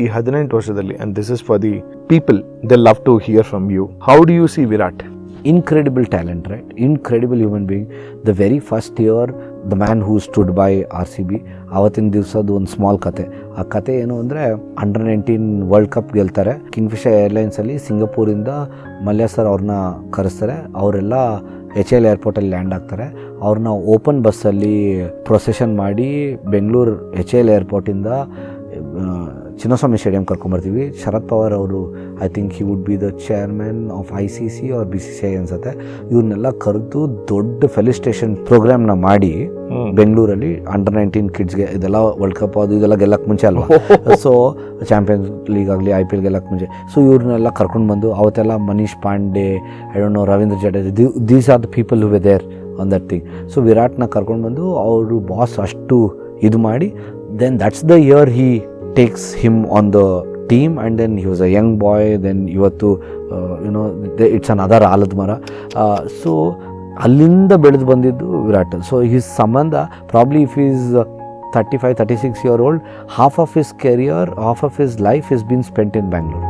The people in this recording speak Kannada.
ಈ 18 ವರ್ಷದಲ್ಲಿ, and this is for the people, they love to hear from you. How do you see Virat? Incredible talent, right? Incredible human being. The very first year, the man who stood by RCB, ಆವತ್ತಿನ ದಿವಸದ ಒಂದು ಸ್ಮಾಲ್ ಕತೆ. ಆ ಕತೆ ಏನು ಅಂದರೆ, ಅಂಡರ್-19 ವರ್ಲ್ಡ್ ಕಪ್ ಗೆಲ್ತಾರೆ. ಕಿಂಗ್ಫಿಶರ್ ಏರ್ಲೈನ್ಸಲ್ಲಿ ಸಿಂಗಪೂರಿಂದ ಮಲ್ಯ ಸರ್ ಅವ್ರನ್ನ ಕರೆಸ್ತಾರೆ. ಅವರೆಲ್ಲ HL ಏರ್ಪೋರ್ಟಲ್ಲಿ ಲ್ಯಾಂಡ್ ಆಗ್ತಾರೆ. ಅವ್ರನ್ನ ಓಪನ್ ಬಸ್ಸಲ್ಲಿ ಪ್ರೊಸೆಷನ್ ಮಾಡಿ ಬೆಂಗಳೂರು HL ಏರ್ಪೋರ್ಟಿಂದ ಚಿನ್ನಸ್ವಾಮಿ ಸ್ಟೇಡಿಯಂ ಕರ್ಕೊಂಬರ್ತೀವಿ. ಶರದ್ ಪವಾರ್ ಅವರು, I think he would be the chairman of ICC or BCCI ಅನ್ಸುತ್ತೆ. ಇವ್ರನ್ನೆಲ್ಲ ಕರೆದು ದೊಡ್ಡ ಫೆಲಿಸ್ಟೇಷನ್ ಪ್ರೋಗ್ರಾಮ್ನ ಮಾಡಿ ಬೆಂಗಳೂರಲ್ಲಿ ಅಂಡರ್-19 ಕಿಡ್ಸ್ಗೆ, ಇದೆಲ್ಲ ವರ್ಲ್ಡ್ ಕಪ್ ಅದು ಇದೆಲ್ಲ ಗೆಲ್ಲಕ್ಕೆ ಮುಂಚೆ ಅಲ್ವಾ, ಸೊ ಚಾಂಪಿಯನ್ಸ್ ಲೀಗ್ ಆಗಲಿ IPL ಗೆಲ್ಲಕ್ಕೆ ಮುಂಚೆ. ಸೊ ಇವ್ರನ್ನೆಲ್ಲ ಕರ್ಕೊಂಡು ಬಂದು, ಅವತ್ತೆಲ್ಲ Manish Pandey, I don't know, Ravindra Jadeja, these are the people who were there on that thing. So ವಿರಾಟ್ನ ಕರ್ಕೊಂಡು ಬಂದು ಅವರು ಬಾಸ್ ಅಷ್ಟು ಇದು ಮಾಡಿ, then that's the year he takes him on the team, and then he was a young boy, then ಇವತ್ತು it's another ಆಲದ ಮರ. ಸೊ ಅಲ್ಲಿಂದ ಬೆಳೆದು ಬಂದಿದ್ದು ವಿರಾಟ್. ಸೊ ಹಿಸ್ ಸಂಬಂಧ, probably if is 35-36 year old, half of his career, half of his life has been spent in Bangalore.